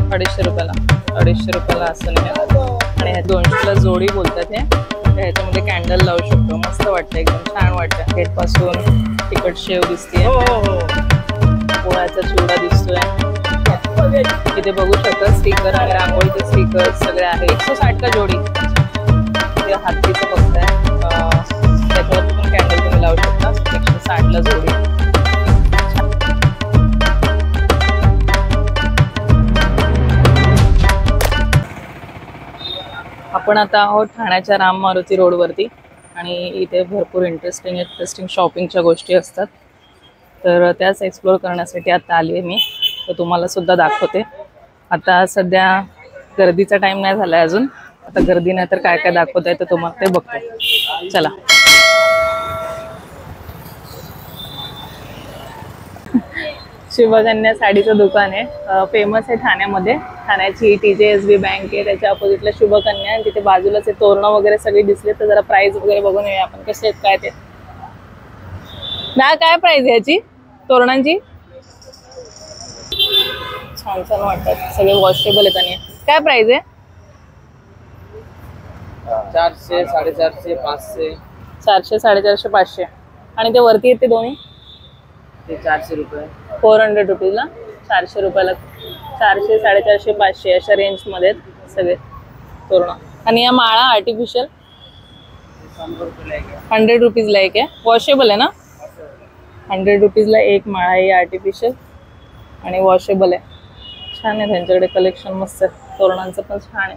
250 रुपयाला, 250 रुपयाला असं नाही. आणि हे 200ला जोडी बोलतात हे. ह्याच्यामध्ये कॅन्डल लावू शकतो. मस्त वाटतं, एकदम छान वाटतं. गेट पासून तिखट शेव दिसते, पोळ्याचा चिवडा दिसतोय. इथे बघू शकता स्टिकर आणि रांगोळीचे स्टिकर सगळे आहे. 160 का जोडी. ते हातीचं बघताय, त्याच्यावरती पण कॅन्डल तुम्ही लावू शकता. 160ला जोडी. आपण आता आहोत ठाण्याच्या राम मारुती रोडवरती आणि इथे भरपूर इंटरेस्टिंग शॉपिंगच्या गोष्टी असतात. तर त्याच एक्सप्लोअर करण्यासाठी आता आली आहे मी. तर तुम्हाला सुद्धा दाखवते. आता सध्या गर्दीचा टाइम नाही झाला अजून. आता गर्दी नाही तर काय काय दाखवत आहे तर तुम्हाला ते बघते. चला. शिवकन्या साडीचं दुकान आहे. फेमस आहे ठाण्यामध्ये. ठाण्याची TJSB बँक आहे, त्याच्या अपोजिटला शुभकन्या. आणि तिथे बाजूलाच ते तोरणं वगैरे सगळे दिसले. तर जरा प्राइस वगैरे बघून येऊया आपण कसे आहेत काय ते. ना काय प्राइस आहे याची तोरणांची? छान छान वाटतात, सगळे वॉशेबल आहेत. आणि काय प्राइस आहे? 400, 450, 500. 400, 450, 500. आणि ते वरती आहेत ते दोन्ही? ते 400 रुपये. 400 रुपीजला. 400 रुपयाला 400, 450, 500 अशा रेंजमध्ये आहेत सगळे तोरणं. आणि या माळा आर्टिफिशियल 100 रुपीजला एक आहे. वॉशेबल आहे ना? 100 रुपीजला एक माळा आहे आर्टिफिशियल आणि वॉशेबल आहे. छान आहे त्यांच्याकडे कलेक्शन, मस्त आहे. तोरणांचं पण छान आहे,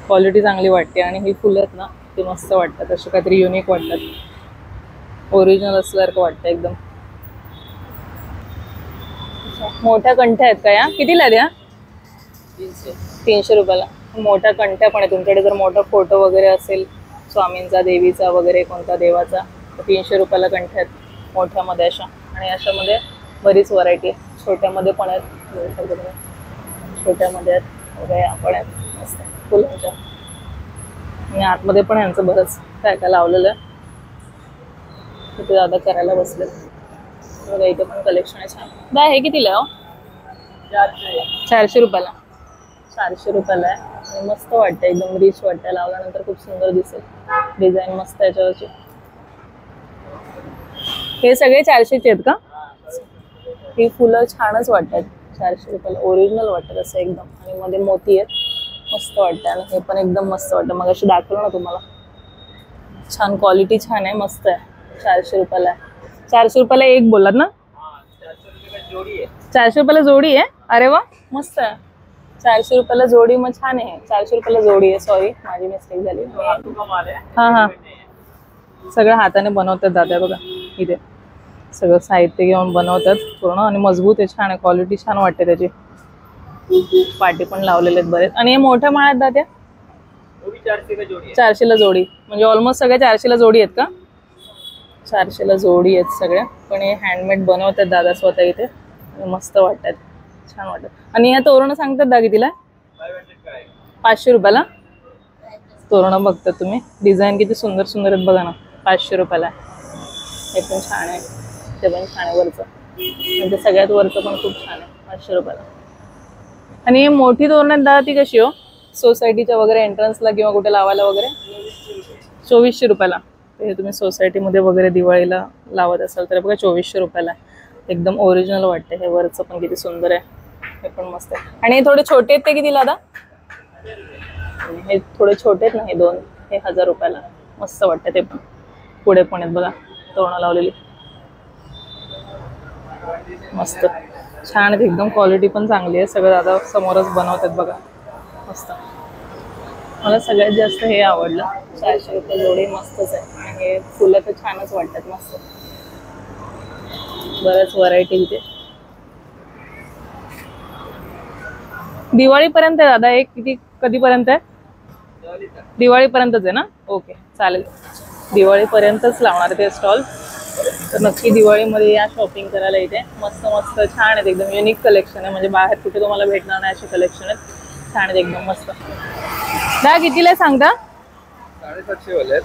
क्वालिटी चांगली वाटते. आणि ही फुलं आहेत ना ती मस्त वाटतात, असे काहीतरी युनिक वाटतात, ओरिजिनल असल्यासारखं वाटतं एकदम. मोठ्या कंठ्या आहेत का या? कितीला द्या? 300 रुपयाला. मोठ्या कंठ्या पण आहे. तुमच्याकडे जर मोठा फोटो वगैरे असेल स्वामींचा, देवीचा वगैरे कोणता देवाचा, तर 300 रुपयाला कंठ्या आहेत मोठ्यामध्ये अशा. आणि अशामध्ये बरीच व्हरायटी आहे. छोट्यामध्ये पण आहेत, छोट्यामध्ये आहेत वगैरे पण आहेत मस्त फुलांच्या. आणि आतमध्ये पण यांचं बरंच काय काय लावलेलं आहे. तिथे दादा करायला बसले बघा. इथे पण कलेक्शन आहे छान. दा हे कितीला हो? 400 रुपयाला. 400 रुपयाला आहे. आणि मस्त वाटतं, एकदम रिच वाटतं. लावल्यानंतर खूप सुंदर दिसेल. डिझाईन मस्त याच्यावरची. हे सगळे 400चे आहेत का? ही फुलं छानच वाटतात. 400 रुपयाला ओरिजिनल वाटतात असं एकदम. आणि मध्ये मोती आहेत, मस्त वाटतं. आणि हे पण एकदम मस्त वाटतं. मग अशी दाखवलं ना तुम्हाला. छान क्वालिटी, छान आहे, मस्त आहे. 400 रुपयाला आहे. 400 रुपयाला एक बोललात ना? 400 रुपयाला जोडी आहे. अरे वा, मस्त आहे. 400 रुपयाला जोडी, मग छान आहे. 400 रुपयाला जोडी आहे. सॉरी, माझी मिस्टेक झाली. हा, सगळं हाताने बनवतात दादा बघा. इथे सगळं साहित्य घेऊन बनवतात पूर्ण. आणि मजबूत आहे, छान आहे, क्वालिटी छान वाटते त्याची. पाटी पण लावलेले आहेत बरेच. आणि हे मोठ्या माळ्यात दाद्या 400ला जोडी. म्हणजे ऑलमोस्ट सगळ्या 400ला जोडी आहेत का? 400ला जोडी आहेत सगळ्या. पण हे हँडमेड बनवतात दादा स्वतः इथे. मस्त वाटतात, छान वाटतात. आणि ह्या तोरणं सांगतात दा कितीला? 500 रुपयाला तोरणं बघतात तुम्ही. डिझाईन किती सुंदर सुंदर आहेत बघा ना. 500 रुपयाला. हे पण छान आहे, ते पण छान आहे वरचं. म्हणजे सगळ्यात वरचं पण खूप छान आहे. 500 रुपयाला. आणि मोठी तोरणं दादा ती कशी हो? सोसायटीच्या वगैरे एंट्रन्सला किंवा कुठे लावायला वगैरे? 2400 रुपयाला. हे तुम्ही सोसायटीमध्ये वगैरे दिवाळीला लावत असाल तर बघा 2400 रुपयाला. एकदम ओरिजिनल वाटते. हे वरचं पण किती सुंदर आहे, हे पण मस्त आहे. आणि हे थोडे छोटे आहेत ते कितीला दादा? हे थोडे छोटे आहेत ना, हे दोन, हे 1000 रुपयाला. मस्त वाटतं ते पण. पुढे पण आहेत बघा तोरणं लावलेली, मस्त छान आहेत एकदम. क्वालिटी पण चांगली आहे. सगळं दादा समोरच बनवतात बघा, मस्त. मला सगळ्यात जास्त हे आवडलं. 400 रुपये जोडी, मस्तच आहे. आणि हे फुलं तर छानच वाटतात, मस्त. बऱ्याच व्हरायटी इथे. दिवाळीपर्यंत आहे दादा एक? किती कधीपर्यंत आहे? दिवाळीपर्यंतच आहे ना? ओके, चालेल. दिवाळीपर्यंतच लावणार ते स्टॉल. तर नक्की दिवाळीमध्ये या शॉपिंग करायला इथे. मस्त मस्त छान आहेत एकदम. युनिक कलेक्शन आहे, म्हणजे बाहेर कुठे तुम्हाला भेटणार नाही असे कलेक्शन आहेत. छान आहेत एकदम, मस्त. दा कितीला सांगता? 750 वाले आहेत.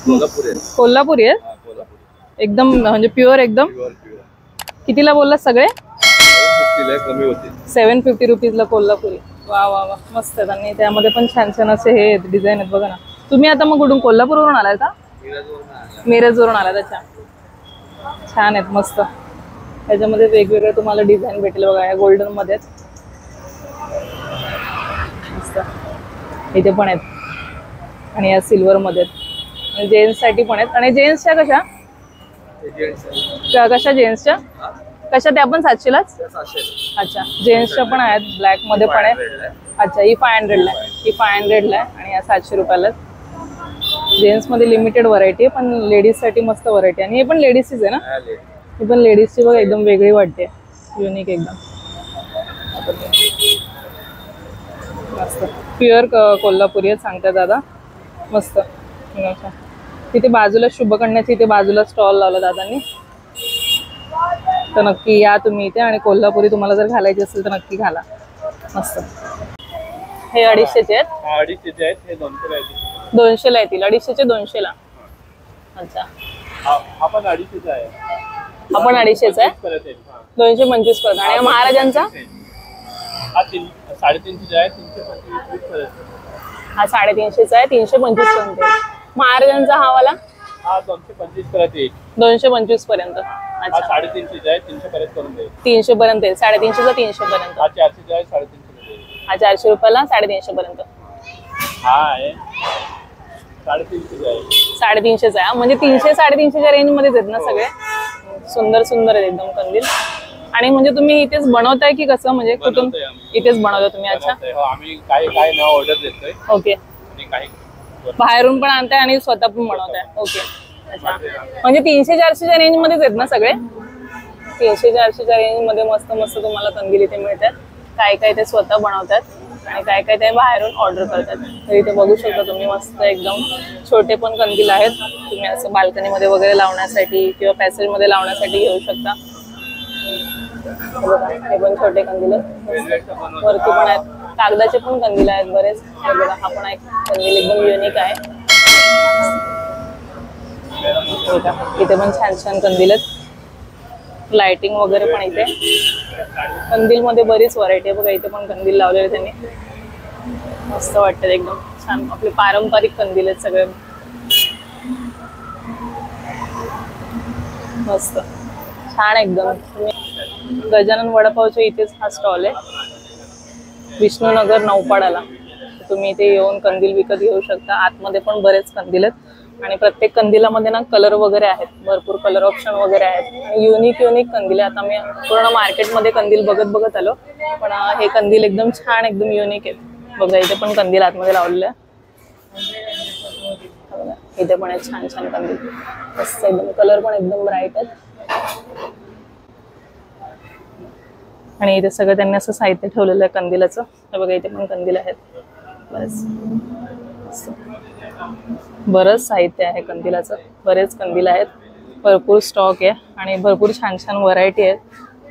कोल्हापुरी. कोल्हापुरी आहेत एकदम, म्हणजे प्युअर एकदम. कितीला बोललात सगळे? 750 आहे, कमी होतील. 750 रुपीजला कोल्हापुरी. वा वा वा, मस्त आहेत. आणि त्यामध्ये पण छान छान असे हे डिझाईन आहेत बघा ना. तुम्ही आता मग कुठून कोल्हापूरवरून आलाय का? मिरजवरून आलात. अच्छा, छान आहेत मस्त. त्याच्यामध्ये वेगवेगळे तुम्हाला डिझाईन भेटेल बघा. या गोल्डन मध्ये मस्त इथे पण आहेत आणि या सिल्वर मध्ये आहेत. जेंट्स साठी पण आहेत. आणि जेंट्सच्या कशा कशा जेंट्सच्या कशा त्या पण 700लाच? अच्छा, जेंट्सच्या पण आहेत. ब्लॅक मध्ये पण आहे. अच्छा, ही 500ला आहे. ही 500ला आहे आणि या 700 रुपयाला. जेंट्स मध्ये लिमिटेड व्हरायटी आहे, पण लेडीज साठी मस्त व्हरायटी. आणि हे पण लेडीजचीच आहे ना? ही पण लेडीजची बघा, एकदम वेगळी वाटते, युनिक एकदम. मस्त प्युअर कोल्हापुरी आहेत सांगतात दादा. मस्त. तिथे बाजूला शुभकन्याची इथे बाजूला स्टॉल लावला दादांनी. तर नक्की या तुम्ही इथे. आणि कोल्हापुरी तुम्हाला जर घालायची असेल तर नक्की घाला. मस्त. हे 250चे आहेत. 250चे आहेत. हे 200ला आहेत. 200ला येतील. 250चे 200ला. अच्छा, आपण 250चा आहे. आपण 250चा आहे. 225 पर्यंत. आणि महाराजांचा हा 350चा आहे. 325 पर्यंत. हा 350चा आहे. 325 पर्यंत. महाराजांचा हा वाला हा 225 पर्यंत येईल. 225 पर्यंत. हा 350चा आहे. 300 पर्यंत करून देईल. 300 पर्यंत आहे. 350चा 300 पर्यंत. हा 400चा आहे. 350 हा 400 रुपयाला 350 पर्यंत. हा आहे 350चा आहे. 350चा आहे. म्हणजे 300 350च्या रेंज मध्येच आहेत ना सगळे. सुंदर सुंदर आहेत एकदम कंदील. आणि म्हणजे तुम्ही इथेच बनवताय की कसं? म्हणजे कुठून इथेच बनवता तुम्ही? अच्छा, आम्ही काही काही नाव ऑर्डर देतोय. ओके. आणि काही बाहेरून पण आणताय आणि स्वतः पण बनवताय. ओके. अच्छा, म्हणजे 300 400च्या रेंज मध्येच आहेत ना सगळे? 300 400च्या रेंज मध्ये मस्त मस्त तुम्हाला कंदील इथे मिळतात. काय काय ते स्वतः बनवतात आणि काय काय ते बाहेरून ऑर्डर करतात. तर इथे बघू शकता तुम्ही मस्त एकदम छोटे पण कंदील आहेत. तुम्ही असं बाल्कनीमध्ये वगैरे लावण्यासाठी किंवा पॅसेजमध्ये लावण्यासाठी घेऊ शकता. हे पण छोटे कंदील आहेत. वरती पण आहेत. कागदाचे पण कंदील आहेत बरेच. हे बघा, हा पण एक कंदील एकदम युनिक आहे. इथे पण छान छान कंदील आहेत. लाइटिंग वगैरे पण इथे. कंदील मध्ये बरीच व्हरायटी आहे बघा. इथे पण कंदील लावलेले त्यांनी. मस्त वाटतात एकदम छान. आपले पारंपरिक कंदील आहेत सगळे. मस्त छान एकदम. तुम्ही गजानन वडापावच्या इथेच हा स्टॉल आहे. विष्णुनगर नौपाडाला. तुम्ही इथे येऊन कंदील विकत घेऊ शकता. आतमध्ये पण बरेच कंदील आहेत. आणि प्रत्येक कंदिलामध्ये ना कलर वगैरे आहेत. भरपूर कलर ऑप्शन वगैरे आहेत. युनिक युनिक कंदील आहे. आता मी पूर्ण मार्केटमध्ये कंदील बघत आलो. पण हे कंदील एकदम छान एकदम युनिक आहेत बघा. इथे पण कंदील आतमध्ये लावलेले आहे. इथे पण आहेत छान छान कंदील. मस्त एकदम. कलर पण एकदम ब्राईट आहेत. आणि इथे सगळं त्यांनी असं साहित्य ठेवलेलं आहे कंदिलाचं. हे बघा, इथे पण कंदील आहेत बरंच साहित्य आहे कंदिलाचं. बरेच कंदील आहेत. भरपूर स्टॉक आहे आणि भरपूर छान छान व्हरायटी आहेत.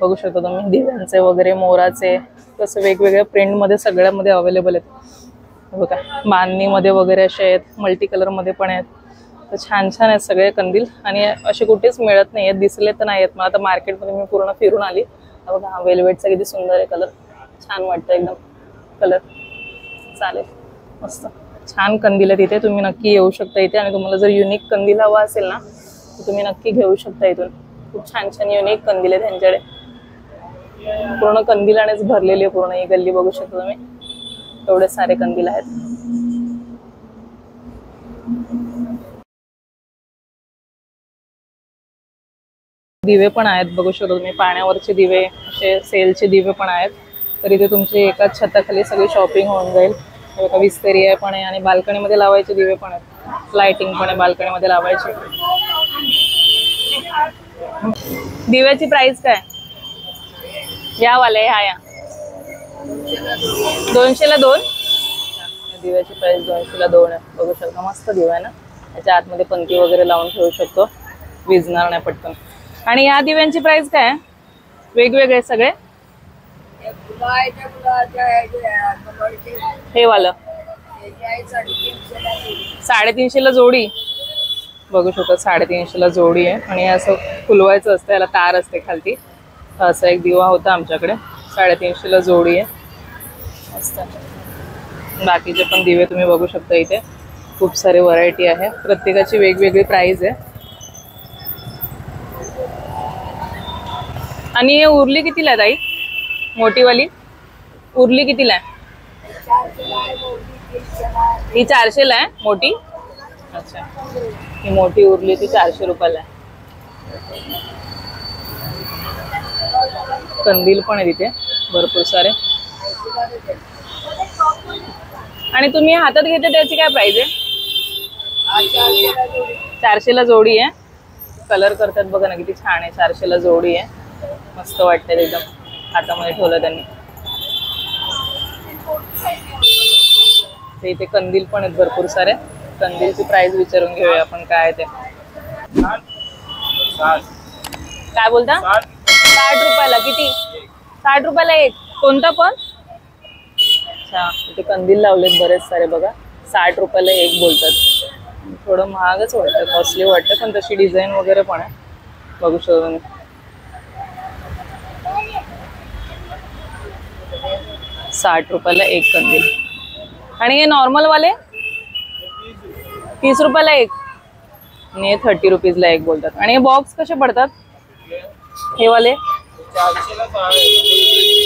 बघू शकता तुम्ही दिव्यांचे वगैरे, मोराचे, तसं वेगवेगळ्या प्रिंटमध्ये सगळ्यामध्ये अवेलेबल आहेत बघा. बांधणीमध्ये वगैरे असे आहेत. मल्टी कलरमध्ये पण आहेत. तर छान छान आहेत सगळे कंदील. आणि असे कुठेच मिळत नाही आहेत. दिसले तर नाही आहेत. मग आता मार्केटमध्ये मी पूर्ण फिरून आली. बघा, हा वेलवेटचा किती सुंदर आहे कलर. छान वाटतं एकदम कलर. चालेल, मस्त छान कंदील आहे. तिथे तुम्ही नक्की येऊ शकता इथे. आणि तुम्हाला जर युनिक कंदील हवा असेल ना तर तुम्ही नक्की घेऊ शकता इथून. खूप छान छान युनिक कंदील आहे त्यांच्याकडे. पूर्ण कंदिलानेच भरलेली आहे पूर्ण ही गल्ली. बघू शकता तुम्ही एवढे सारे कंदील आहेत. दिवे पण आहेत बघू शकता तुम्ही. पाण्यावरचे दिवे, असे सेलचे दिवे पण आहेत. तर इथे तुमची एकाच छताखाली सगळी शॉपिंग होऊन जाईल. विस्तेरिया पण आहे आणि बाल्कनीमध्ये लावायचे दिवे पण आहेत. लाइटिंग पण आहे बाल्कनीमध्ये लावायची. दिव्याची प्राइस काय? या वाले या 200ला 2. दिव्याची प्राइस 200ला 2 आहे. बघू शकता मस्त दिवा आहे ना. त्याच्या आतमध्ये पंती वगैरे लावून ठेवू शकतो. विझणार नाही पटकन. आणि या दिव्यांची प्राइस काय? वेगवेगळे सगळे. हे वाला 350ला जोडी. बघू शकता 350ला जोडी आहे. आणि असं फुलवायचं असतं. याला तार असते खालती. असं एक दिवा होता आमच्याकडे. 350 ला जोडी आहे. मस्त. बाकीचे पण दिवे तुम्ही बघू शकता इथे. खूप सारे व्हरायटी आहे. प्रत्येकाची वेगवेगळी प्राइस आहे. आणि हे उरली कितीला आहे ताई? मोठीवाली उरली कितीला आहे? ही 400 ला आहे मोठी. अच्छा, ही मोठी उरली ती 400 रुपयाला आहे. कंदील पण आहे तिथे भरपूर सारे. आणि तुम्ही हातात घेते त्याची काय प्राइस आहे? 400 ला जोडी आहे. कलर करतात बघा ना किती छान आहे. 400 ला जोडी आहे. मस्त वाटतं एकदम. हातामध्ये ठेवलं त्यांनी. इथे कंदील पण आहेत भरपूर सारे. कंदीलची प्राइस विचारून घेऊया आपण काय आहे ते. काय बोलता? 60 रुपयाला किती? 60 रुपयाला एक. कोणता पण? अच्छा, इथे कंदील लावलेत बरेच सारे बघा. 60 रुपयाला एक बोलतात. थोडं महागच वाटतं, कॉस्टली वाटतं, पण तशी डिझाईन वगैरे पण आहे. बघू शकतो तुम्ही. 60 रुपयाला एक कंदील. आणि हे नॉर्मल वाले 30 रुपयाला एक. आणि हे 30 रुपीजला एक बोलतात. आणि हे बॉक्स कसे पडतात हे वाले?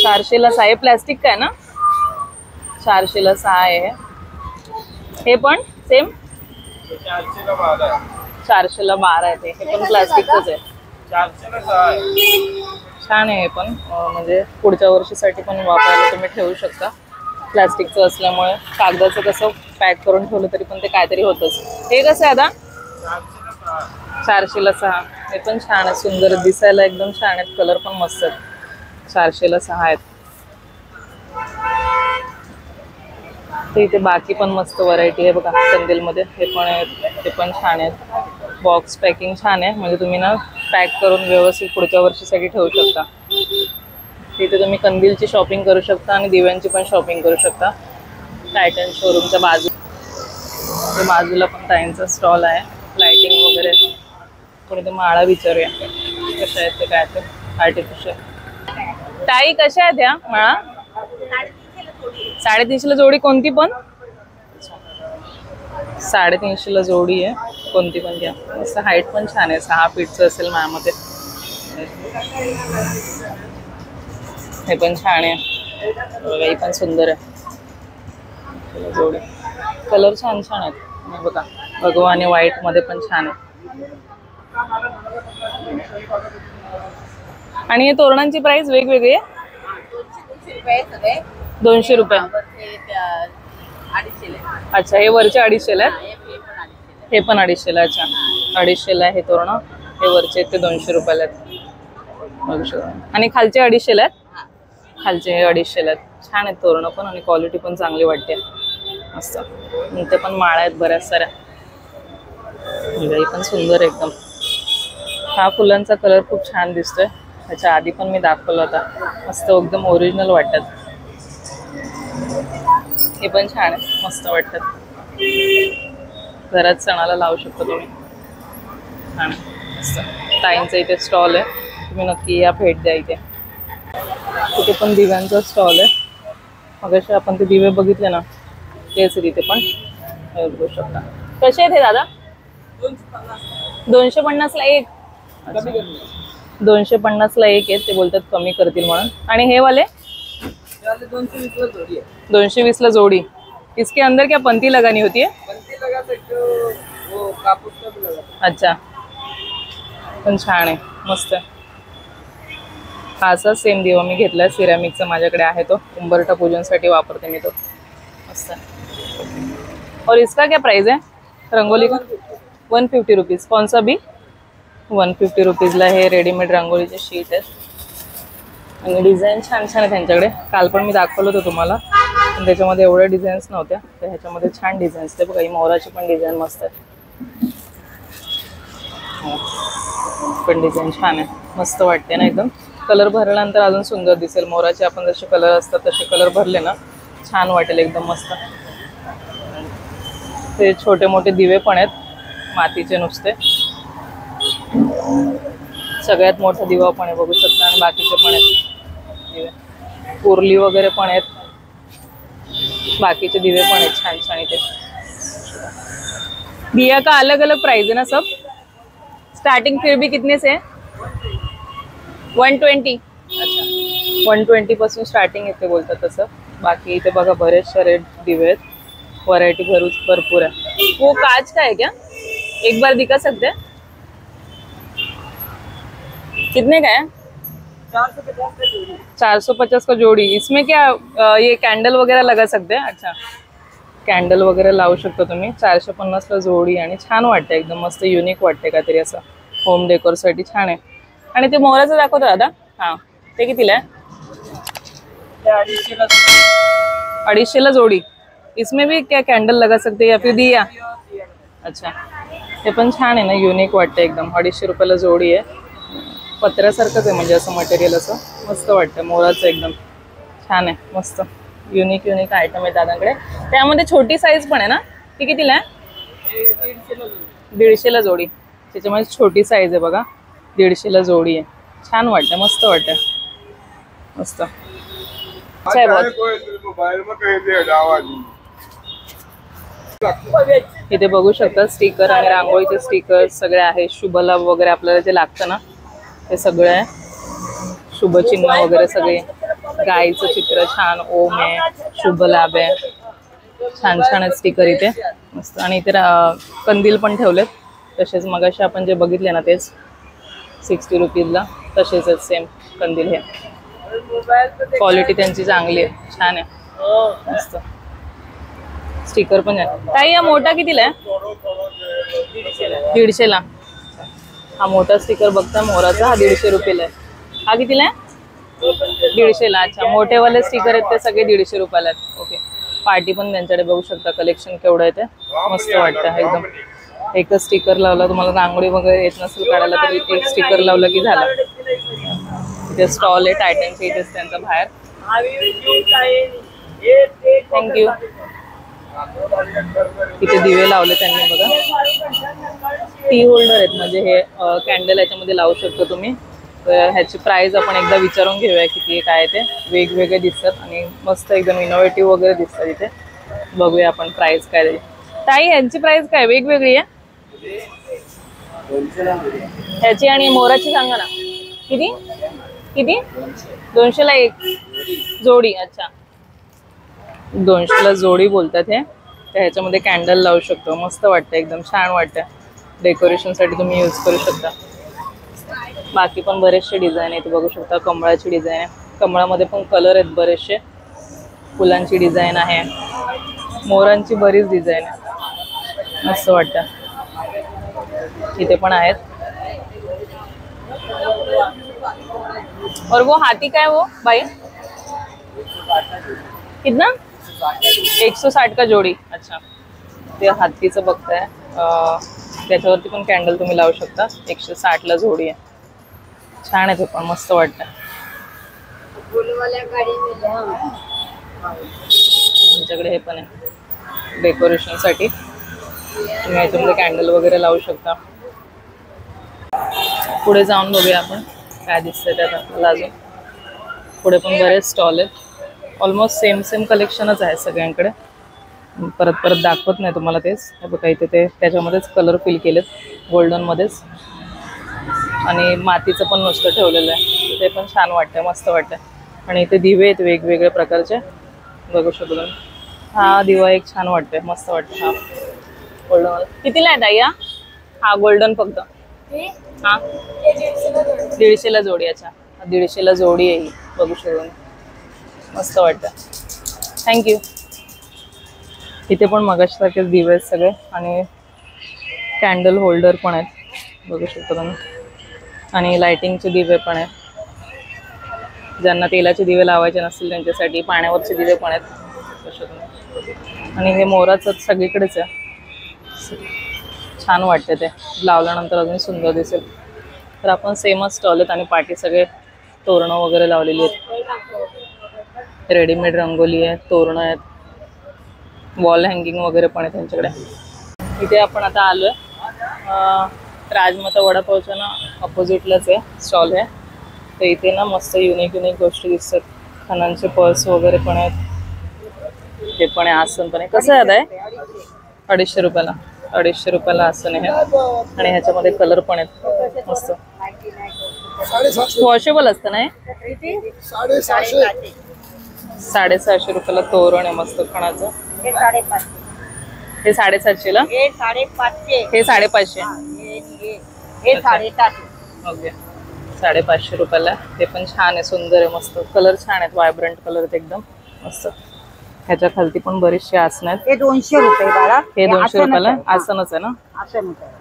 400 ला 6. प्लॅस्टिक काय ना? 400 ला 6 आहे. हे पण सेम 400 ला 12 आहे. हे पण प्लॅस्टिकच आहे. 400 ला 6 आहे. छान आहे हे पण. म्हणजे पुढच्या वर्षीसाठी पण वापरायला तुम्ही ठेवू शकता. प्लॅस्टिकचं असल्यामुळे. कागदाचं कसं पॅक करून ठेवलं तरी पण ते काहीतरी होतच. हे कसं आहे आता? 400 ला 6. हे पण छान आहे. सुंदर दिसायला एकदम छान आहेत. कलर पण मस्त आहेत. 400 ला 6 आहेत. ते इथे बाकी पण मस्त व्हरायटी आहे बघा कंदीलमध्ये. हे पण आहेत. ते पण छान आहेत. बॉक्स पॅकिंग छान आहे. म्हणजे तुम्ही ना पॅक करून व्यवस्थित पुढच्या वर्षीसाठी ठेवू शकता. तिथे तुम्ही कंदीलची शॉपिंग करू शकता आणि दिव्यांची पण शॉपिंग करू शकता. टायटन शोरूमच्या बाजूला पण ताईंचा स्टॉल आहे. लाइटिंग वगैरे. थोडे ते माळा विचारूया कशा आहेत ते. काय ते आर्टिफिशियल. ताई कशा आहेत या माळा? 350 ला जोडी. कोणती पण? 350 ला जोडी आहे. कोणती पण घ्या. मस्त. हाईट पण छान आहे. 6 फीटचं असेल माझ्यामध्ये. हे पण छान आहे बघा. ही पण सुंदर आहे जोडी. कलर छान छान आहेत बघा. भगवानी व्हाईट मध्ये पण छान आहे. आणि हे तोरणांची प्राइस वेगवेगळी आहे. 200 रुपये. अच्छा, हे वरचे 250 ला आहेत. हे पण 250 ला. अच्छा, 250 ला हे तोरण. हे वरचे ते 200 रुपयाला आहेत. बघू शकता. आणि खालचे 250 ला आहेत. खालचे हे 250 ला आहेत. छान आहेत तोरणं पण. आणि क्वालिटी पण चांगली वाटते. मस्त. इथे पण माळा आहेत बऱ्याच साऱ्या. ही पण सुंदर एकदम. हा फुलांचा कलर खूप छान दिसतोय. त्याच्या आधी पण मी दाखवला होता. मस्त एकदम ओरिजिनल वाटतात. हे पण छान आहे. मस्त वाटतात. घरात सणाला लावू शकतो तुम्ही. छान मस्त. ताईंचा इथे स्टॉल आहे. तुम्ही नक्की या, भेट द्या इथे. तिथे पण दिव्यांचा स्टॉल आहे. मगाशी आपण ते दिवे बघितले ना तेच तिथे पण बघू शकता. कसे आहेत हे दादा? 250 ला एक. 250 ला एक आहेत. ते बोलतात कमी करतील म्हणून. आणि हे वाले 220 ला जोड़ी. इसके अंदर क्या पंती लगानी होती है? पंती लगा सकते हो, वो कापूस का भी लगा. अच्छा, पण छान आहे. मस्त. हा असा सेम दिवा मी घेतला सिरॅमिकचा. माझ्याकडे आहे तो. उंबरठा पूजनसाठी वापरते मी तो. मस्त. और इसका क्या प्राइस है रंगोली का? 150 रुपीज़. कौन सा भी? 150 रुपीजला हे रेडीमेड रांगोळीचे शीट आहेत. आणि डिझाईन छान छान आहे त्यांच्याकडे. काल पण मी दाखवलं होतं तुम्हाला, पण त्याच्यामध्ये एवढ्या डिझाईन्स नव्हत्या. तर ह्याच्यामध्ये छान डिझाईन्स. ते बघा, ही मोराची पण डिझाईन मस्त आहे. पण डिझाईन छान आहे. मस्त वाटते ना एकदम. कलर भरल्यानंतर अजून सुंदर दिसेल. मोराचे आपण जसे कलर असतात तसे कलर भरले ना छान वाटेल एकदम मस्त. ते छोटे मोठे दिवे पण आहेत मातीचे नुसते. सगळ्यात मोठा दिवा पण आहे बघू शकता. आणि बाकीचे पण आहेत दिवे. उरली वगैरे पण आहेत, बाकीचे दिवे पण आहेत छान छान इथे। दिया का अलग अलग प्राइस है ना सब? स्टार्टिंग फिर भी कितने से है? 120। अच्छा 120 पासून स्टार्टिंग इथे बोलतात तसं। बाकी इथे बघा बरेचसे रेट दिवे आहेत, वैरायटी भरपूर है। वो कांच का है क्या? एक बार दिखा सकते हैं? कितने का है? 450 का जोड़ी। इसमें क्या ये कैंडल वगैरह लगा सकते हैं? अच्छा कॅन्डल वगैरे लावू शकता तुम्ही। 450 ला जोडी आणि छान वाटते, एकदम मस्त युनिक वाटते काहीतरी असं होम डेकोर साठी छान आहे। आणि ते मोराचं दाखवतो दादा। हां ते कितीला आहे? 250 ला जोड़ी। इसमें भी क्या कैंडल लगा सकते हैं या फिर दिया? अच्छा हे पण छान आहे ना, युनिक वाटते एकदम। 250 रुपयाला जोडी आहे, पत्र्यासारखंच आहे म्हणजे असं मटेरियल, असं मस्त वाटतं मोराचं एकदम छान आहे, मस्त युनिक आयटम आहे दादांकडे। त्यामध्ये छोटी साईज पण आहे ना, ती कितीला आहे? 150 ला जोडी। त्याच्यामध्ये छोटी साईज आहे बघा, 150 ला जोडी आहे, छान वाटतं, मस्त वाटतं, मस्त आहे बहुत। इथे बघू शकता स्टिकर आणि रांगोळीचे स्टिकर सगळे आहे। शुभ लाभ वगैरे आपल्याला जे लागतं ना ते सगळं आहे, शुभ चिन्ह वगैरे सगळे, गायचं चित्र छान, ओम आहे, शुभ लाभ आहे, छान छान स्टिकर इथे मस्त। आणि इथे कंदील पण ठेवलेत तसेच, मगाशी आपण जे बघितले ना तेच 60 रुपीजला तसेच आहेत सेम कंदील। हे क्वालिटी त्यांची चांगली आहे, छान आहे मस्त। स्टिकर पण आहे। ताई हा मोठा कितीला आहे? 150 ला। हा मोठा स्टिकर बघता मोराचा, हा 150 रुपयाला आहे। हा कितीला आहे? 150 ला। अच्छा मोठेवाले स्टिकर आहेत ते सगळे 150 रुपयाला आहेत। ओके पार्टी पण त्यांच्याकडे बघू शकता, कलेक्शन केवढं आहे ते, मस्त वाटतं एकदम। एकच स्टिकर लावला, तुम्हाला रांगोळी वगैरे येत नसेल काढायला तरी एक स्टिकर लावलं की झालं। इथे स्टॉल आहे टायटनच्या, इथेच त्यांचा बाहेर। थँक्यू। इथे दिवे लावले त्यांनी बघा, टी होल्डर आहेत म्हणजे हे कॅन्डल याच्यामध्ये लावू शकतो तुम्ही। ह्याची प्राइस आपण एकदा विचारून घेऊया किती काय ते, वेगवेगळे दिसतात आणि मस्त एकदम इनोव्हेटिव्ह वगैरे दिसतात इथे। बघूया आपण प्राइस काय आहे। ताई यांची प्राइस काय वेगवेगळी आहे? ह्याची आणि मोराची सांगा ना, किती किती? 200 ला एक जोडी। अच्छा 200 ला जोडी बोलतात हे। तर ह्याच्यामध्ये कॅन्डल लावू शकतो, मस्त वाटतं एकदम, छान वाटतं, डेकोरेशनसाठी तुम्ही यूज करू शकता। बाकी पण बरेचसे डिझाईन आहेत बघू शकता, कमळाची डिझाईन आहे, कमळामध्ये पण कलर आहेत बरेचसे, फुलांची डिझाईन आहे, मोरांची बरीच डिझाईन आहे, मस्त वाटतं। इथे पण आहेत। और वो हाथी का है वो भाई कितना? 160 का जोडी। अच्छा ते हातीचं बघताय, त्याच्यावरती पण कॅन्डल तुम्ही लावू शकता, 160 ला जोडी आहे, छान आहे ते पण, मस्त वाटतं। आमच्याकडे हे पण आहे डेकोरेशन साठी, तुम्ही याच्यामध्ये कॅन्डल वगैरे लावू शकता। पुढे जाऊन बघूया आपण काय दिसतंय त्यात आपल्याला अजून। पुढे पण बरेच स्टॉल आहेत, ऑलमोस्ट सेम कलेक्शनच आहे सगळ्यांकडे, परत दाखवत नाही तुम्हाला तेच। हे बघा इथे ते त्याच्यामध्येच कलर फिल केलेत गोल्डनमध्येच, आणि मातीचं पण नुसतं ठेवलेलं आहे, ते पण छान वाटतं, मस्त वाटतं। आणि इथे दिवे आहेत वेगवेगळ्या प्रकारचे बघू शकतो तुम्ही। हा दिवा एक छान वाटतोय, मस्त वाटतं। हा गोल्डन कितीला आहे ताई? हा गोल्डन फक्त हा 150 ला जोडी। अच्छा 150 ला जोडी आहे ही, बघू शकतो, मस्त वाटतं, थँक्यू। इथे पण मगासारखेच दिवे आहेत सगळे, आणि कॅन्डल होल्डर पण आहेत बघू शकतो तुम्ही, आणि लाइटिंगचे दिवे पण आहेत, ज्यांना तेलाचे दिवे लावायचे नसतील त्यांच्यासाठी पाण्यावरचे दिवे पण आहेत बघू शकतो। आणि हे मोराचं सगळीकडेच आहे, छान वाटते, ते लावल्यानंतर अजून सुंदर दिसेल। तर आपण सेमच स्टॉल आहेत आणि पाठी सगळे तोरणं वगैरे लावलेली आहेत, रेडीमेड रंगोली आहे, तोरणं आहेत, वॉल हँगिंग वगैरे पण आहे त्यांच्याकडे। इथे आपण आता आलोय राजमाता वडापावच्या ना अपोजिटलाच आहे स्टॉल आहे, तर इथे ना मस्त युनिक गोष्टी दिसतात, खणांचे पर्स वगैरे पण आहेत. हे पण आहे, आसन पण आहे. कसं आहे दादा? 250 रुपयाला. 250 रुपयाला आसन आहे आणि ह्याच्यामध्ये कलर पण आहेत मस्त. वॉशेबल असतं ना हे? 750 रुपयाला तोरण आहे मस्त खणाचं. हे 750 ला. हे 550. हे 550. ओके, 550 रुपयाला. हे पण छान आहे, सुंदर आहे, मस्त कलर छान आहेत, व्हायब्रंट कलर आहेत एकदम मस्त. ह्याच्या खालती पण बरीचशी आसन आहेत. हे 200 रुपये बाळा. हे 200 रुपयाला आसनच आहे ना? आसनच आहे.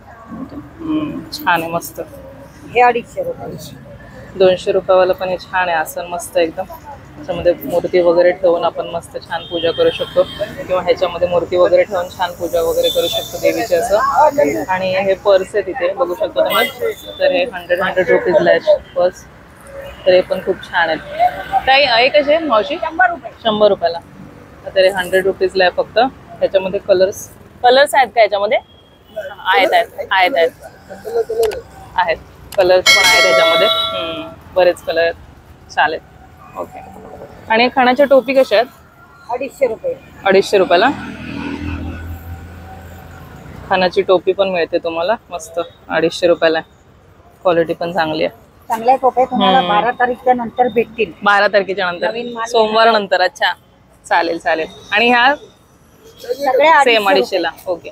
छान आहे मस्त. हे 250 रुपये. 200 रुपयावाला पण हे छान आहे आसन, मस्त एकदम. ह्याच्यामध्ये मूर्ती वगैरे ठेवून आपण मस्त छान पूजा करू शकतो, किंवा ह्याच्यामध्ये मूर्ती वगैरे ठेवून छान पूजा वगैरे करू शकतो देवीची असं. आणि हे पर्स आहे तिथे बघू शकतो तुम्ही. तर हे 100 रुपीजला आहे पर्स. तर हे पण खूप छान आहेत. काही आहे कसे मावशी? 100 रुपयाला. तर हे 100 रुपीजला आहे फक्त. ह्याच्यामध्ये कलर्स आहेत का ह्याच्यामध्ये? आहेत कलर्स पण आहेत ह्याच्यामध्ये. बरेच कलर आहेत. चालेल, ओके. आणि खणाच्या टोपी कशा आहेत? 250 रुपये. 250 रुपयाला खणाची टोपी पण मिळते तुम्हाला मस्त. 250 रुपयाला. क्वालिटी पण चांगली आहे. चांगल्या टोप्या तुम्हाला 12 तारखेच्या नंतर भेटतील. 12 तारखेच्या नंतर, सोमवार नंतर. अच्छा, चालेल. आणि ह्या सेम 250 ला. ओके,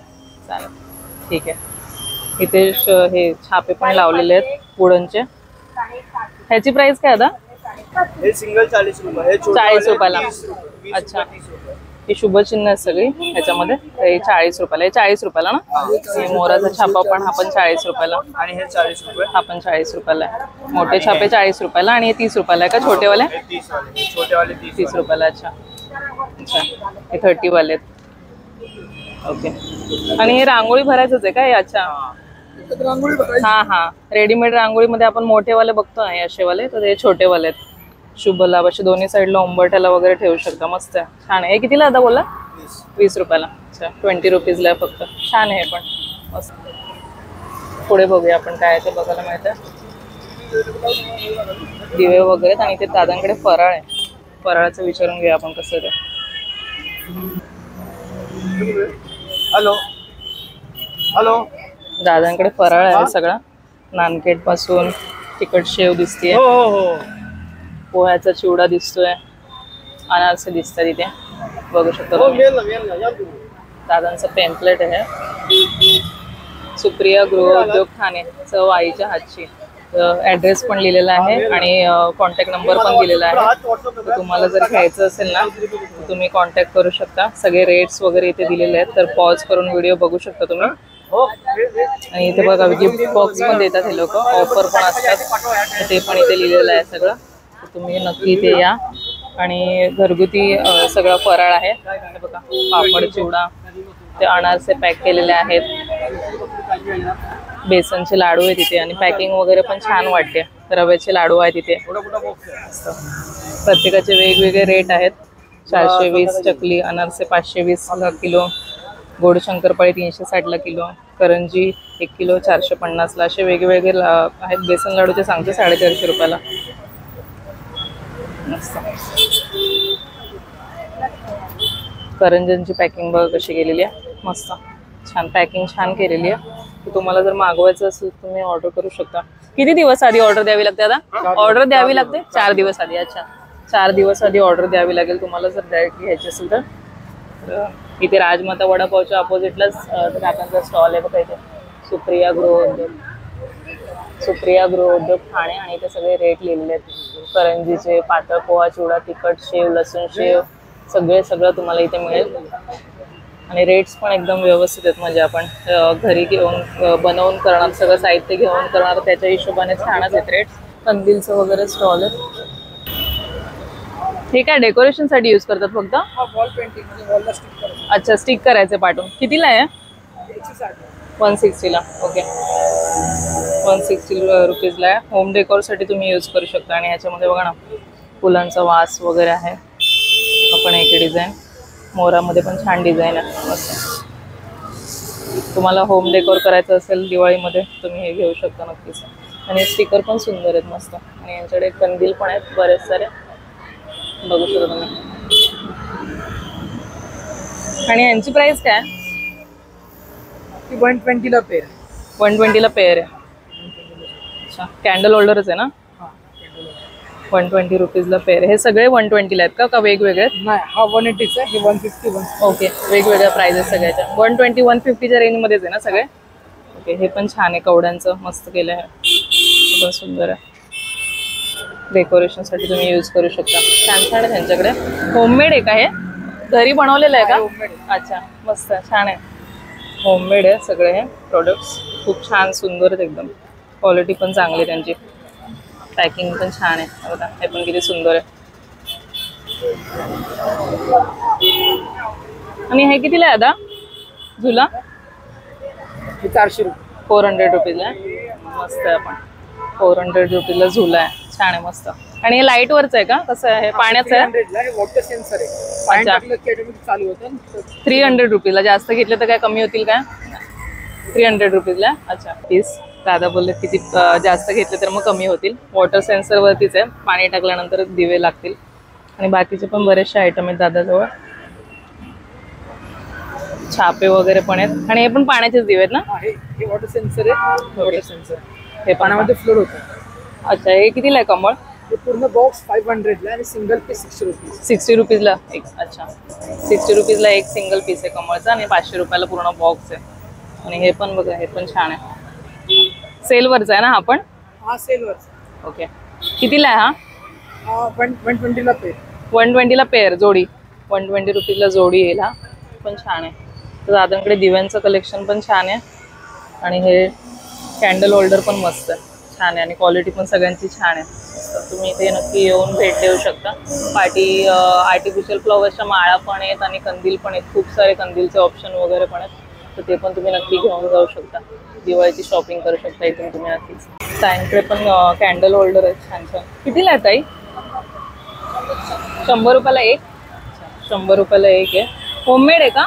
चालेल, ठीक आहे. इथे हे छापे पण लावलेले आहेत वुडनचे. ह्याची प्राइस काय आता? हे सिंगल 40 रुपये. 40 रुपयाला. अच्छा, ही शुभचिन्ह आहे सगळी ह्याच्यामध्ये. हे 40 रुपयाला. हे 40 रुपयाला ना? मोराचा छापा पण हा पण 40 रुपयाला. आणि हे 40 रुपये. हा पण 40 रुपयाला आहे. मोठे छापे 40 रुपयाला आणि हे 30 रुपयाला आहे का छोटेवाले? 30 वाले. छोटेवाले 30 रुपयाला. अच्छा, हे 30 वाले आहेत. ओके. आणि हे रांगोळी भरायचंच आहे का हे? अच्छा, हा. रेडीमेड रांगोळीमध्ये आपण मोठेवाले बघतो ना, हे असेवाले. तर हे छोटेवाले आहेत. शुभ लाभ असे दोन्ही साईडला उंबरठ्याला वगैरे ठेवू शकता. मस्त आहे, छान आहे. हे कितीला आता बोला? 20 रुपयाला. अच्छा, 20 रुपीजला आहे फक्त. छान आहे पण मस्त. पुढे बघूया आपण काय आहे ते बघायला मिळतं. दिवे वगैरे. आणि ते दादांकडे फराळ आहे. फराळाचं विचारून घेऊया आपण कसं ते. हॅलो. दादांकडे फराळ आहे सगळा. नानकेट पासून तिखट शेव दिसते, हो. पोह्याचा चिवडा दिसतोय, अनारसे दिसतात इथे बघू शकतो. दादांचं पेम्पलेट आहे. सुप्रिया गृहोद्योग ठाणे, चव आईच्या हातची. ऍड्रेस पण लिहिलेला आहे आणि कॉन्टॅक्ट नंबर पण दिलेला आहे. तर तुम्हाला जर घ्यायचं असेल ना तर तुम्ही कॉन्टॅक्ट करू शकता. सगळे रेट्स वगैरे इथे दिलेले आहेत. तर पॉज करून व्हिडिओ बघू शकता तुम्ही. आणि इथे बघा गिफ्ट बॉक्स पण देतात हे लोक, ऑफर पण असतात. ते पण इथे लिहिलेलं आहे सगळं. तर तुम्ही नक्की इथे या. आणि घरगुती सगळं फराळ आहे. बघा, पापड चिवडा, ते अनारसे पॅक केलेले आहेत, बेसनचे लाडू आहेत तिथे. आणि पॅकिंग वगैरे पण छान वाटते. रव्याचे लाडू आहेत तिथे. प्रत्येकाचे वेगवेगळे रेट आहेत. 420 चकली, अनारसे 520 किलो, गोड शंकरपाळी 360 किलो, करंजी 1 किलो 450 असे वेगवेगळे आहेत. बेसन लाडूचे सांगते 450 रुपयाला. मस्त. करंजांची पॅकिंग बघा कशी केलेली आहे, मस्त छान पॅकिंग छान केलेली आहे. तुम्हाला जर मागवायचं असेल तुम्ही ऑर्डर करू शकता. किती दिवस आधी ऑर्डर द्यावी लागते आता? ऑर्डर द्यावी लागते 4 दिवस आधी. अच्छा, 4 दिवस आधी ऑर्डर द्यावी लागेल तुम्हाला जर डायरेक्ट घ्यायची असेल तर. इथे राजमाता वडापावच्या अपोजिटलाच काकांचा स्टॉल आहे बघा इथे. सुप्रिया गृहोद्योग ठाणे. आणि इथे सगळे रेट लिहिलेले आहेत. करंजीचे, पातळ पोहा, चिवडा, तिखट शेव, लसूण शेव, सगळं तुम्हाला इथे मिळेल. आणि रेट्स पण एकदम व्यवस्थित आहेत. म्हणजे आपण घरी घेऊन बनवून करणार, सगळं साहित्य घेऊन करणार, त्याच्या हिशोबाने छानच आहेत रेट्स. कंदीलचं वगैरे स्टॉल आहे. हे काय डेकोरेशन साठी यूज करतात फक्त? वॉल पेंटिंग म्हणजे वॉलला स्टिक करायचं. अच्छा, स्टिक करायचे पाठवून. कितीला आहे? 160 ला. ओके, 160 रुपीजला आहे. होम डेकोरसाठी तुम्ही यूज करू शकता. आणि ह्याच्यामध्ये बघा ना फुलांचा वास वगैरे आहे. आपण एक डिझाईन मोरामध्ये पण छान डिझाईन आहे मस्त. तुम्हाला होम डेकोर करायचं असेल दिवाळीमध्ये तुम्ही हे घेऊ शकता नक्कीच. आणि स्टिकर पण सुंदर आहेत मस्त. आणि यांच्याकडे कंदील पण आहेत बरेच सारे. बघू शकता तुम्ही. आणि यांची प्राइस काय? 120 ला पेयर. 120 ला पेअर आहे. अच्छा, कॅन्डल होल्डरच आहे ना? 120 रुपीजला पेअर. हे सगळे 120 ला आहेत का वेगवेगळे? नाही, हा 180 चा, हे 150. ओके, वेगवेगळ्या प्राइजेस सगळ्याच्या. 120 150च्या रेंज मध्येच आहे ना सगळे? ओके, हे पण छान आहे, कवड्यांचं मस्त केलं आहे, हे पण सुंदर आहे. डेकोरेशनसाठी तुम्ही यूज करू शकता. छान छान आहे त्यांच्याकडे. होममेड आहे का हे? घरी बनवलेलं आहे का? अच्छा, मस्त छान आहे. होममेड आहे सगळे हे प्रोडक्ट्स. खूप छान सुंदर आहेत एकदम. क्वालिटी पण चांगली त्यांची. पॅकिंग पण छान आहे बघा. हे पण किती सुंदर आहे. आणि हे कितीला आहे आता झुला? 400 रुपये. 400 रुपीजला आहे. मस्त आहे. पण 400 रुपीजला झुला आहे. छान आहे मस्त. आणि हे लाईट वरच आहे का? कसं आहे? पाण्याचं आहे? 300 ला आहे, वॉटर सेन्सर आहे. पाणी अच्छा. टाकलं की ऑटोमॅटिक चालू होतं. 300 रुपीजला. जास्त घेतले तर काय कमी होतील काय? 300 रुपीजला. अच्छा, प्लीज. दादा बोलले किती जास्त घेतले तर मग कमी होतील. वॉटर सेन्सर वरतीच आहे. पाणी टाकल्यानंतर दिवे लागतील. आणि बाकीचे पण बरेचसे आयटम आहेत दादाजवळ. छापे वगैरे पण आहेत. आणि हे पण पाण्याचेच दिवे आहेत ना? हा, हे वॉटर सेन्सर आहे. वॉटर सेन्सर हे पाण्यामध्ये फ्लोर होतं. अच्छा, हे कितीला आहे कमळ? हे पूर्ण बॉक्स 500 ला आणि सिंगल पीस 60 रुपये. 60 रुपीजला एक. अच्छा, 60 रुपीजला एक सिंगल पीस आहे कमळचा. आणि 500 रुपयाला पूर्ण बॉक्स आहे. आणि हे पण बघा, हे पण छान आहे. सेलवरचा आहे ना हा पण? हा सेलवर. ओके, कितीला आहे हा? 120 ला पेयर. 120 ला पेअर जोडी. 120 रुपीजला जोडी येईल. हा पण छान आहे. तर दादांकडे दिव्यांचं कलेक्शन पण छान आहे. आणि हे कॅन्डल होल्डर पण मस्त आहे, छान आहे. आणि क्वालिटी पण सगळ्यांची छान आहे. मस्त. तुम्ही इथे नक्की येऊन भेट देऊ शकता. पार्टी आर्टिफिशियल फ्लॉवर्सच्या माळा पण आहेत आणि कंदील पण आहेत. खूप सारे कंदीलचे ऑप्शन वगैरे पण आहेत. तर ते पण तुम्ही नक्की घेऊन जाऊ शकता. दिवाळीची शॉपिंग करू शकता इथून तुम्ही नक्कीच. ताईंकडे पण कॅन्डल होल्डर आहेत छान छान. कितीला आहे ताई? 100 रुपयाला एक. 100 रुपयाला एक आहे. होममेड आहे का?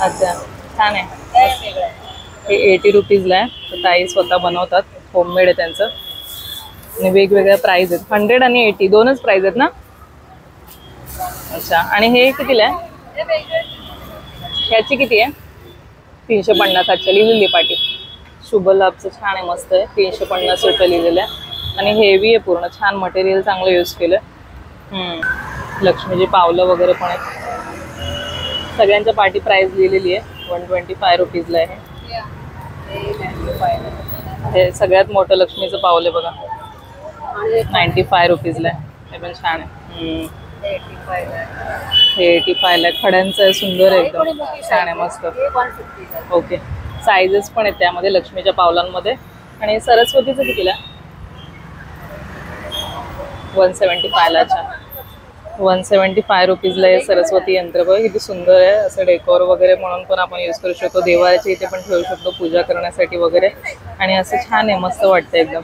अच्छा, छान आहे. हे 80 रुपीजला आहे. तर ताई स्वतः बनवतात. होममेड आहे त्यांचं. आणि वेगवेगळ्या प्राईज आहेत. 100 आणि 80 दोनच प्राईज आहेत ना? अच्छा, आणि हे कितीला आहे? ह्याची किती आहे? 350. अच्छा, लिहिलेली पाटी. शुभ लाभचं छान आहे, मस्त आहे. 350 रुपये लिहिलेलं आहे. आणि हेवी आहे पूर्ण. छान मटेरियल चांगलं यूज केलं. लक्ष्मीची पावलं वगैरे पण आहेत. सगळ्यांच्या पाटी प्राइस लिहिलेली आहे. 125 रुपीजला आहे. हे सगळ्यात मोठं लक्ष्मीचं पावलं बघा, 95 रुपीजला आहे. हे पण छान आहे. हे 85 ला. खड्यांचं आहे, सुंदर आहे एकदम, छान आहे, मस्त. ओके, साईजेस पण आहेत त्यामध्ये लक्ष्मीच्या पावलांमध्ये. आणि सरस्वतीचं कितीला? 175 ला. अच्छा, 175 रुपीजला आहे सरस्वती यंत्र. बघा किती सुंदर आहे. असं डेकोर वगैरे म्हणून पण आपण यूज करू शकतो. देवाच्या इथे पण ठेवू शकतो पूजा करण्यासाठी वगैरे. आणि असं छान आहे, मस्त वाटतं एकदम.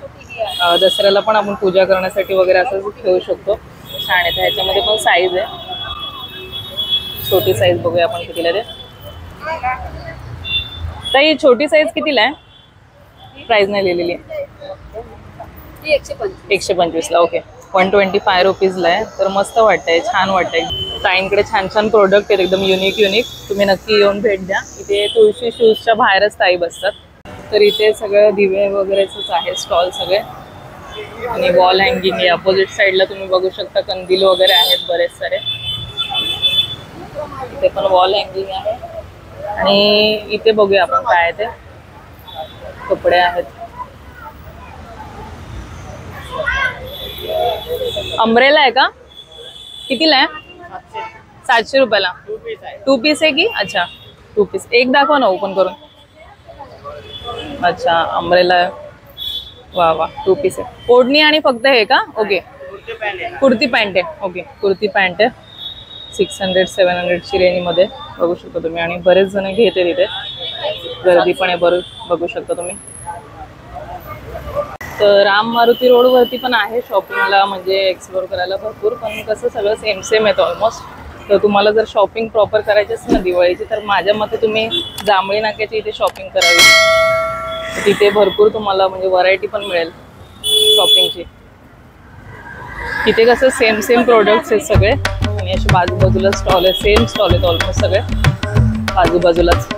दसऱ्याला पण आपण पूजा करण्यासाठी वगैरे असं ठेवू शकतो. छान आहे. ह्याच्यामध्ये पण साईज आहे. छोटी साईज बघूया आपण कितीला ते. तर ही छोटी साईज कितीला आहे? प्राइस नाही लिहिलेली. 125 ला. ओके, 125 रुपीजला आहे. तर मस्त वाटतंय, छान वाटतंय. ताईंकडे छान छान प्रोडक्ट आहेत एकदम युनिक. तुम्ही नक्की येऊन भेट द्या. इथे तुळशी शूजच्या बाहेरच ताई बसतात. तर इथे सगळं दिवे वगैरेच आहे स्टॉल सगळे. आणि वॉल हँगिंग आहे. अपोजिट साईडला तुम्ही बघू शकता कंदील वगैरे आहेत बरेच सारे. इथे पण वॉल हँगिंग आहे. आणि इथे बघूया आपण काय ते कपडे आहेत. अम्ब्रेला आहे का? कितीला आहे? 700 रुपयाला. 2 पीस आहे की? अच्छा, 2 पीस. एक दाखवा ना ओपन करून. अच्छा, अम्ब्रेला. वा वा, 2 पीस आहे. ओढणी आणि फक्त हे का? ओके, कुर्ती पॅन्ट आहे. ओके, कुर्ती पॅन्ट आहे. 600-700 ची रेंजमध्ये बघू शकता तुम्ही. आणि बरेच जण घेते तिथे. गर्दी पण आहे बघू शकता तुम्ही. तर राम मारुती रोडवरती पण आहे शॉपिंगला, म्हणजे एक्सप्लोर करायला भरपूर. पण कसं सगळं सेम आहे ऑलमोस्ट. तर तुम्हाला जर शॉपिंग प्रॉपर करायची असेल ना दिवाळीची, तर माझ्या मते तुम्ही जांभळी नाक्याची इथे शॉपिंग करावी. तिथे भरपूर तुम्हाला म्हणजे व्हरायटी पण मिळेल शॉपिंगची. इथे कसं सेम सेम प्रोडक्ट्स आहेत सगळे आणि असे बाजूबाजूला स्टॉल आहे, सेम स्टॉल आहेत ऑलमोस्ट सगळे बाजूबाजूलाच.